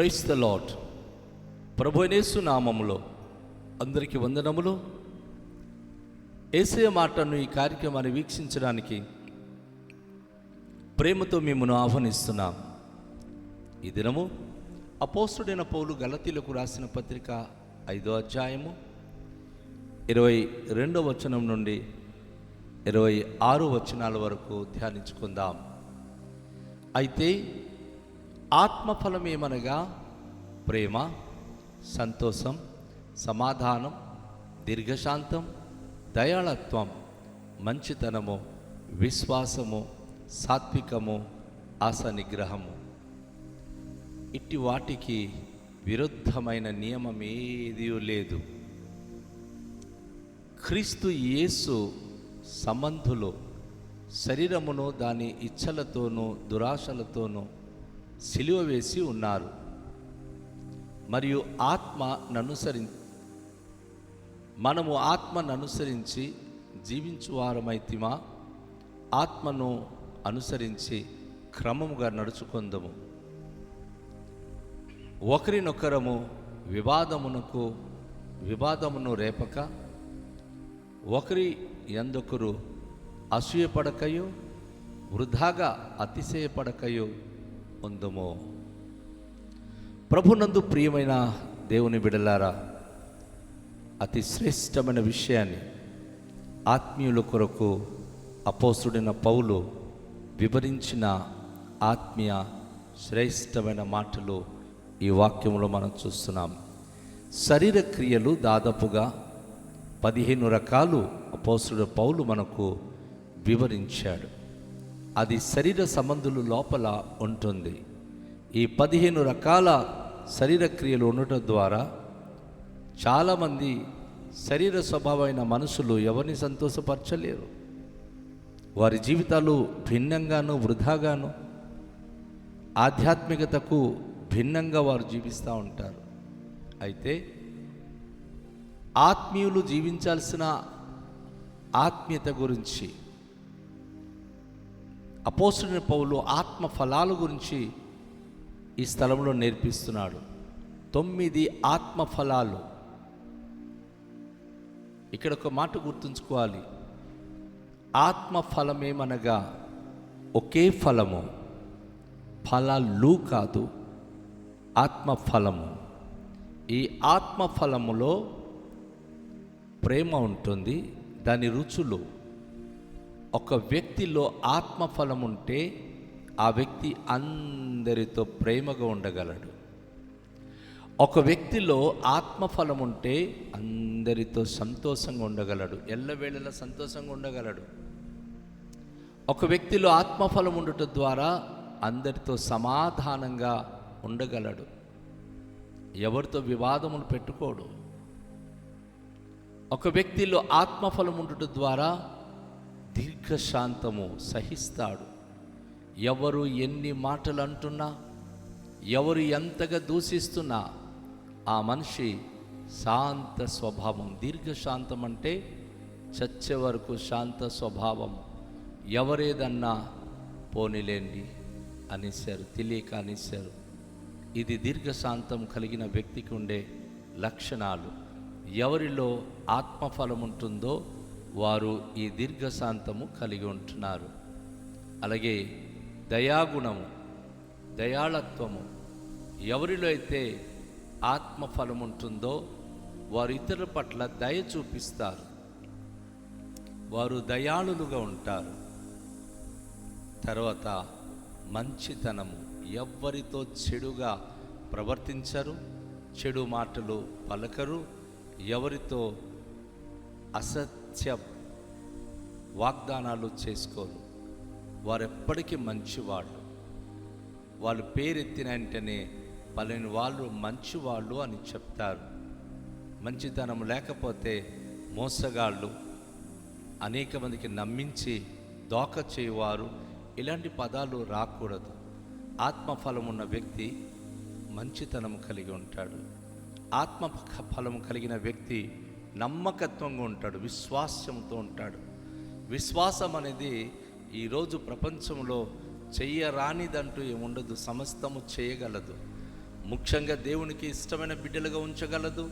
Praise the lord. ప్రభు యేసు నామములో అందరికీ వందనములు. యేసయ్య మాటను ఈ కార్యక్రమాన్ని వీక్షించడానికి ప్రేమతో మిమ్మల్ని ఆహ్వానిస్తున్నాం. ఈ దినము అపోస్తుడైన పౌలు గలతీలకు రాసిన పత్రిక 5వ అధ్యాయము 22వ వచనం నుండి 26వ వచనాల వరకు ధ్యానించుకుందాం. అయితే ఆత్మఫలమేమనగా ప్రేమ, సంతోషం, సమాధానం, దీర్ఘశాంతం, దయాళత్వం, మంచితనము, విశ్వాసము, సాత్వికము, ఆశానిగ్రహము. ఇట్టి వాటికి విరుద్ధమైన నియమం ఏదీ లేదు. క్రీస్తు యేసు సంబంధులు శరీరమును దాని ఇచ్చలతోనూ దురాశలతోనూ సిలువ వేసి ఉన్నారు. మరియు మనము ఆత్మను అనుసరించి జీవించువారమైతిమా, ఆత్మను అనుసరించి క్రమముగా నడుచుకొందుము. ఒకరినొకరము వివాదమును రేపక, ఒకరి యందొకరు అసూయపడకయో వృధాగా అతిశయపడకయో ఉందుము. ప్రభునందు ప్రియమైన దేవుని బిడ్డలారా, అతి శ్రేష్టమైన విషయాన్ని ఆత్మీయుల కొరకు అపోస్తుడైన పౌలు వివరించిన ఆత్మీయ శ్రేష్టమైన మాటలు ఈ వాక్యంలో మనం చూస్తున్నాం. శరీర క్రియలు దాదాపుగా 15 రకాలు అపోస్తుడు పౌలు మనకు వివరించాడు. అది శరీర సంబంధులు లోపల ఉంటుంది. ఈ 15 రకాల శరీర క్రియలు ఉండటం ద్వారా చాలామంది శరీర స్వభావమైన మనుషులు ఎవరిని సంతోషపరచలేరు. వారి జీవితాలు భిన్నంగాను వృధాగాను ఆధ్యాత్మికతకు భిన్నంగా వారు జీవిస్తూ ఉంటారు. అయితే ఆత్మీయులు జీవించాల్సిన ఆత్మీయత గురించి అపోస్తుడైన పౌలు ఆత్మ ఫలాల గురించి ఈ స్థలంలో నేర్పిస్తున్నాడు. 9 ఆత్మ ఫలాలు. ఇక్కడ ఒక మాట గుర్తుంచుకోవాలి. ఆత్మ ఫలమేమనగా ఒకే ఫలము, ఫలాలు కాదు, ఆత్మ ఫలము. ఈ ఆత్మ ఫలములో ప్రేమ ఉంటుంది, దాని రుచులు. ఒక వ్యక్తిలో ఆత్మఫలం ఉంటే ఆ వ్యక్తి అందరితో ప్రేమగా ఉండగలడు. ఒక వ్యక్తిలో ఆత్మఫలం ఉంటే అందరితో సంతోషంగా ఉండగలడు, ఎల్లవేళలా సంతోషంగా ఉండగలడు. ఒక వ్యక్తిలో ఆత్మఫలం ఉండటం ద్వారా అందరితో సమాధానంగా ఉండగలడు, ఎవరితో వివాదములు పెట్టుకోడు. ఒక వ్యక్తిలో ఆత్మఫలం ఉండటం ద్వారా దీర్ఘశాంతము సహిస్తాడు. ఎవరు ఎన్ని మాటలు అంటున్నా, ఎవరు ఎంతగా దూషిస్తున్నా ఆ మనిషి శాంత స్వభావం. దీర్ఘశాంతం అంటే చచ్చే వరకు శాంత స్వభావం. ఎవరేదన్నా పోనీలేండి అనేశారు, తెలియక అనేశారు. ఇది దీర్ఘశాంతం కలిగిన వ్యక్తికి ఉండే లక్షణాలు. ఎవరిలో ఆత్మఫలం ఉంటుందో వారు ఈ దీర్ఘశాంతము కలిగి ఉంటున్నారు. అలాగే దయాగుణము, దయాళత్వము. ఎవరిలో అయితే ఆత్మఫలం ఉంటుందో వారు ఇతరుల పట్ల దయ చూపిస్తారు, వారు దయాళులుగా ఉంటారు. తర్వాత మంచితనము. ఎవ్వరితో చెడుగా ప్రవర్తించరు, చెడు మాటలు పలకరు, ఎవరితో అసత్య వాగ్దానాలు చేసుకోరు. వారెప్పటికీ మంచివాళ్ళు. వాళ్ళు పేరెత్తిన వెంటనే పలాని వాళ్ళు మంచివాళ్ళు అని చెప్తారు. మంచితనం లేకపోతే మోసగాళ్ళు, అనేక మందికి నమ్మించి దోక చేయువారు, ఇలాంటి పదాలు రాకూడదు. ఆత్మఫలం ఉన్న వ్యక్తి మంచితనం కలిగి ఉంటాడు. ఆత్మఫలం కలిగిన వ్యక్తి నమ్మకత్వంగా ఉంటాడు, విశ్వాసంతో ఉంటాడు. విశ్వాసం అనేది ఈరోజు ప్రపంచంలో చెయ్యరానిదంటూ ఏముండదు, సమస్తము చేయగలదు. ముఖ్యంగా దేవునికి ఇష్టమైన బిడ్డలుగా ఉంచగలదు.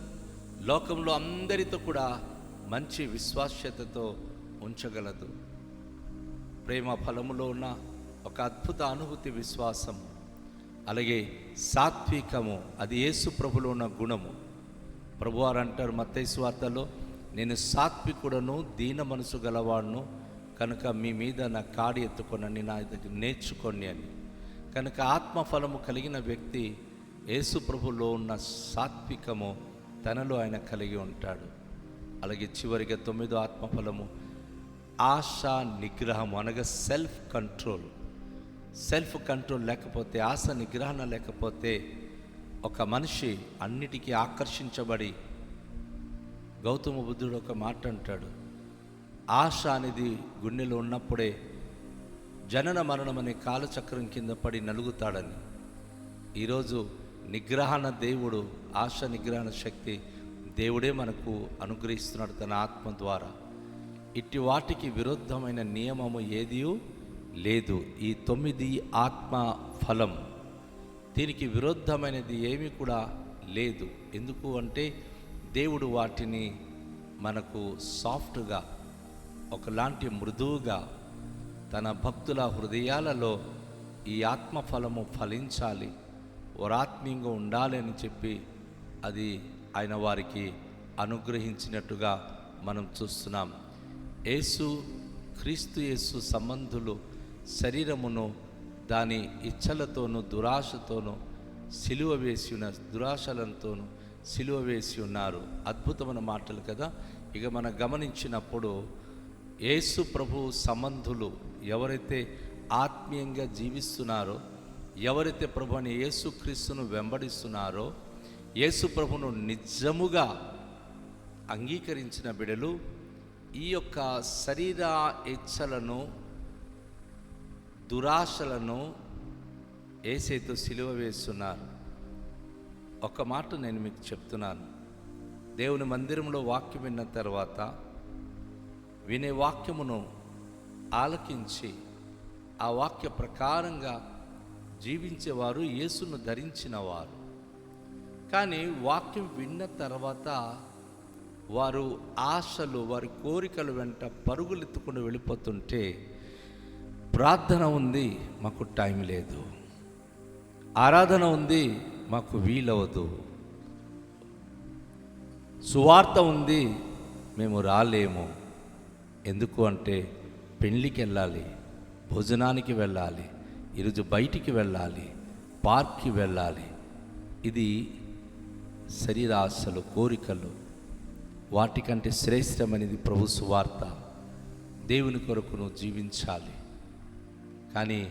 లోకంలో అందరితో కూడా మంచి విశ్వాస్యతతో ఉంచగలదు. ప్రేమ ఫలములో ఉన్న ఒక అద్భుత అనుభూతి విశ్వాసం, అలాగే సాత్వికము, అది యేసు ప్రభులో ఉన్న గుణము. ప్రభువారు అంటారు మత్తయి సువార్తలో, నేను సాత్వికుడను దీన మనసు గలవాడును కనుక మీ మీద నా కాడి ఎత్తుకొనని నా దగ్గర నేర్చుకోండి అని. కనుక ఆత్మఫలము కలిగిన వ్యక్తి యేసు ప్రభులో ఉన్న సాత్వికము తనలో ఆయన కలిగి ఉంటాడు. అలాగే చివరిగా 9వ ఆత్మఫలము ఆశ నిగ్రహము, అనగా సెల్ఫ్ కంట్రోల్. సెల్ఫ్ కంట్రోల్ లేకపోతే, ఆశ నిగ్రహణ లేకపోతే ఒక మనిషి అన్నిటికీ ఆకర్షించబడి, గౌతమ బుద్ధుడు ఒక మాట అంటాడు, ఆశ అనేది గుండెలో ఉన్నప్పుడే జనన మరణం అనే కాలచక్రం కింద పడి నలుగుతాడని. ఈరోజు నిగ్రహణ దేవుడు, ఆశ నిగ్రహణ శక్తి దేవుడే మనకు అనుగ్రహిస్తున్నాడు తన ఆత్మ ద్వారా. ఇట్టి వాటికి విరుద్ధమైన నియమము ఏదీ లేదు. ఈ 9 ఆత్మ ఫలం, దీనికి విరుద్ధమైనది ఏమీ కూడా లేదు. ఎందుకు అంటే దేవుడు వాటిని మనకు సాఫ్ట్గా, ఒకలాంటి మృదువుగా తన భక్తుల హృదయాలలో ఈ ఆత్మఫలము ఫలించాలి, వారు ఆత్మీయంగా ఉండాలి అని చెప్పి అది ఆయన వారికి అనుగ్రహించినట్టుగా మనం చూస్తున్నాం. క్రీస్తు యేసు సంబంధులు శరీరమును దాని ఇచ్చలతోనూ దురాశతోనూ సిలువ వేసి ఉన్న, దురాశలతోనూ సిలువ వేసి ఉన్నారు. అద్భుతమైన మాటలు కదా. ఇక మనం గమనించినప్పుడు యేసు ప్రభు సంబంధులు ఎవరైతే ఆత్మీయంగా జీవిస్తున్నారో, ఎవరైతే ప్రభు అని యేసుక్రీస్తును వెంబడిస్తున్నారో, యేసు ప్రభును నిజముగా అంగీకరించిన బిడలు ఈ యొక్క శరీర ఇచ్చలను, దురాశలను యేసుతో సిలువ వేస్తున్నారు. ఒక మాట నేను మీకు చెప్తున్నాను. దేవుని మందిరంలో వాక్యం విన్న తర్వాత వినే వాక్యమును ఆలకించి ఆ వాక్య ప్రకారంగా జీవించేవారు యేసును ధరించిన వారు. కానీ వాక్యం విన్న తర్వాత వారు ఆశలు, వారి కోరికలు వెంట పరుగులెత్తుకుని వెళ్ళిపోతుంటే, ప్రార్థన ఉంది మాకు టైం లేదు, ఆరాధన ఉంది మాకు వీలవదు, సువార్త ఉంది మేము రాలేము. ఎందుకు అంటే పెళ్ళికి వెళ్ళాలి, భోజనానికి వెళ్ళాలి, ఈరోజు బయటికి వెళ్ళాలి, పార్క్కి వెళ్ళాలి. ఇది శరీరాశలు, కోరికలు. వాటికంటే శ్రేష్టమైనది ప్రభు సువార్త. దేవుని కొరకు నువ్వు జీవించాలి. కానీ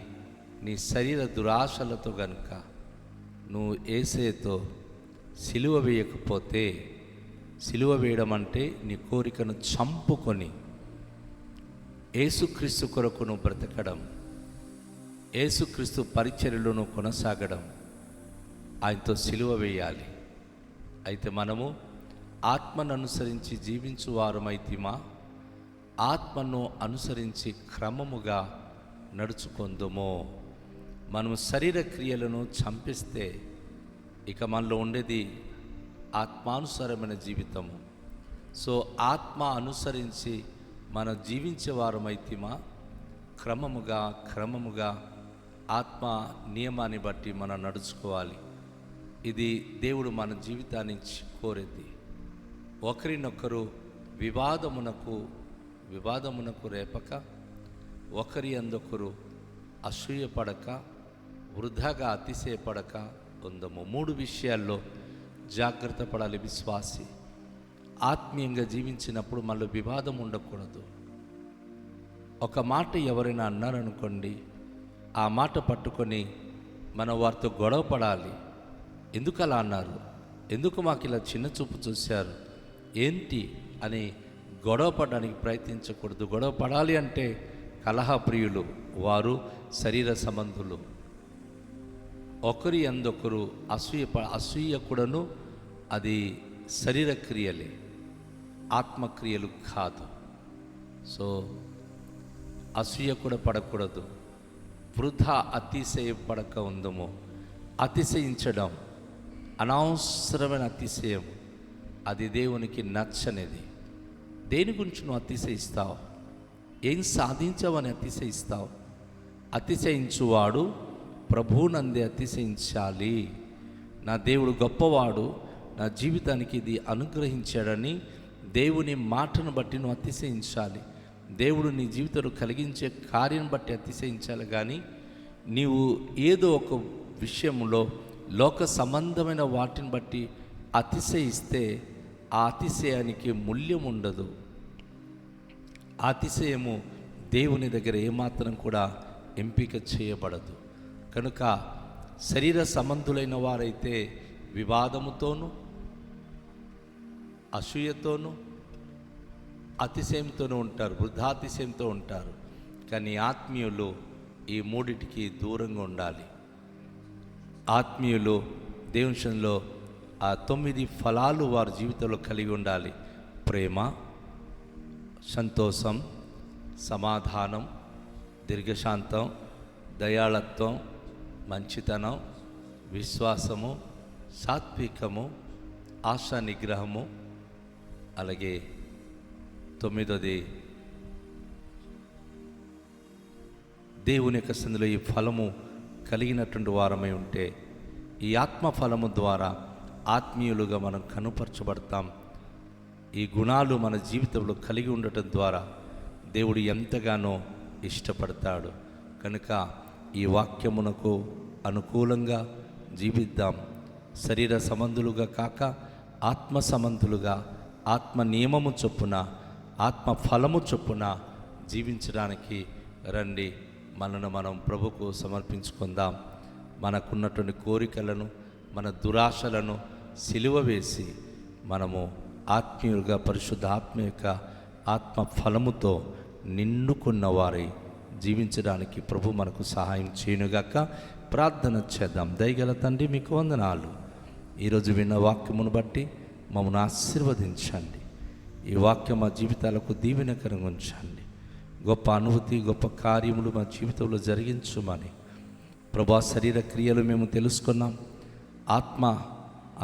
నీ శరీర దురాశలతో గనుక నువ్వు యేసుతో సిలువ వేయకపోతే, సిలువ వేయడం అంటే నీ కోరికను చంపుకొని యేసుక్రీస్తు కొరకు నువ్వు బ్రతకడం, యేసుక్రీస్తు పరిచర్యలో నువ్వు కొనసాగడం, ఆయనతో సిలువ వేయాలి. అయితే మనము ఆత్మను అనుసరించి జీవించు వారమైతిమా, ఆత్మను అనుసరించి క్రమముగా నడుచుకుందుమో. మనము శరీర క్రియలను చంపిస్తే ఇక మనలో ఉండేది ఆత్మానుసారమైన జీవితము. సో ఆత్మ అనుసరించి మనం జీవించే వారమైతిమా, క్రమముగా ఆత్మ నియమాన్ని బట్టి మనం నడుచుకోవాలి. ఇది దేవుడు మన జీవితాన్ని కోరేది. ఒకరినొకరు వివాదమునకు రేపక, ఒకరి అందొకరు అసూయపడక, వృధాగా అతిశయపడక ఉందము. 3 విషయాల్లో జాగ్రత్త పడాలి విశ్వాసి. ఆత్మీయంగా జీవించినప్పుడు మనలో వివాదం ఉండకూడదు. ఒక మాట ఎవరైనా అన్నారనుకోండి, ఆ మాట పట్టుకొని మనం వారితో గొడవ పడాలి. ఎందుకు అలా అన్నారు, ఎందుకు మాకు ఇలా చిన్న చూపు చూశారు, ఏంటి అని గొడవ పడడానికి ప్రయత్నించకూడదు. గొడవ పడాలి అంటే కలహప్రియులు, వారు శరీర సంబంధులు. ఒకరి అందొకరు అసూయ కూడాను అది శరీర క్రియలే, ఆత్మక్రియలు కాదు. సో అసూయ కూడా పడకూడదు. వృధా అతిశయపడక ఉందము. అతిశయించడం, అనవసరమైన అతిశయం, అది దేవునికి నచ్చనిది. దేని గురించి నువ్వు అతిశయిస్తావు? ఏం సాధించావని అతిశయిస్తావు? అతిశయించువాడు ప్రభువునందే అతిశయించాలి. నా దేవుడు గొప్పవాడు, నా జీవితానికి ఇది అనుగ్రహించాడని దేవుని మాటను బట్టి నువ్వు అతిశయించాలి. దేవుడు నీ జీవితంలో కలిగించే కార్యం బట్టి అతిశయించాలి. కానీ నీవు ఏదో ఒక విషయంలో లోక సంబంధమైన వాటిని బట్టి అతిశయిస్తే ఆ అతిశయానికి మూల్యం ఉండదు. ఆ అతిశయము దేవుని దగ్గర ఏమాత్రం కూడా ఎంపిక చేయబడదు. కనుక శరీర సంబంధులైన వారైతే వివాదముతోనూ, అసూయతోనూ, అతిశయంతోనూ ఉంటారు, వృద్ధాతిశయంతో ఉంటారు. కానీ ఆత్మీయులు ఈ మూడిటికి దూరంగా ఉండాలి. ఆత్మీయులు దేవునిలో ఆ 9 ఫలాలు వారి జీవితంలో కలిగి ఉండాలి. ప్రేమ, సంతోషం, సమాధానం, దీర్ఘశాంతం, దయాళత్వం, మంచితనం, విశ్వాసము, సాత్వికము, ఆశా నిగ్రహము. అలాగే 9ది దేవుని యొక్క సందులో ఈ ఫలము కలిగినటువంటి వారమై ఉంటే ఈ ఆత్మ ఫలము ద్వారా ఆత్మీయులుగా మనం కనుపరచబడతాం. ఈ గుణాలు మన జీవితంలో కలిగి ఉండటం ద్వారా దేవుడు ఎంతగానో ఇష్టపడతాడు. కనుక ఈ వాక్యమునకు అనుకూలంగా జీవిద్దాం. శరీర సంబంధులుగా కాక ఆత్మ సంబంధులుగా, ఆత్మ నియమము చొప్పున, ఆత్మ ఫలము చొప్పున జీవించడానికి రండి. మనను మనం ప్రభుకు సమర్పించుకుందాం. మనకున్నటువంటి కోరికలను, మన దురాశలను సిలువ వేసి మనము ఆత్మీయులుగా పరిశుద్ధ ఆత్మ యొక్క ఆత్మ ఫలముతో నిండుకున్న వారై జీవించడానికి ప్రభు మనకు సహాయం చేయనుగాక. ప్రార్థన చేద్దాం. దయగల తండ్రి, మీకు వందనాలు. ఈరోజు విన్న వాక్యమును బట్టి మమ్మల్ని ఆశీర్వదించండి. ఈ వాక్యం మా జీవితాలకు దీవెనకరంగా ఉంచండి. గొప్ప అనుభూతి, గొప్ప కార్యములు మా జీవితంలో జరిగించుమని ప్రభా. శరీర క్రియలు మేము తెలుసుకున్నాం, ఆత్మ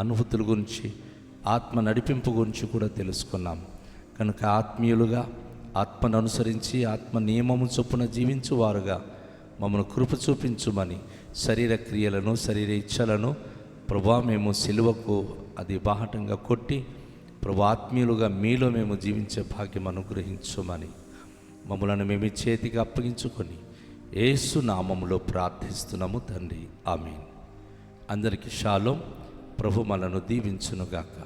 అనుభూతుల గురించి, ఆత్మ నడిపింపు గురించి కూడా తెలుసుకున్నాం. కనుక ఆత్మీయులుగా, ఆత్మను అనుసరించి, ఆత్మ నియమము చొప్పున జీవించువారుగా మమ్మల్ని కృప చూపించుమని, శరీర క్రియలను, శరీర ఇచ్ఛలను ప్రభా మేము సిలువకు అది బాహటంగా కొట్టి ప్రభా ఆత్మీయులుగా మీలో మేము జీవించే భాగ్యం అనుగ్రహించుమని మమ్మలను మేము చేతికి అప్పగించుకొని యేసు నామములో ప్రార్థిస్తున్నాము తండ్రి. ఆమేన్. అందరికీ షాలోం. ప్రభు మనను దీవించునుగాక.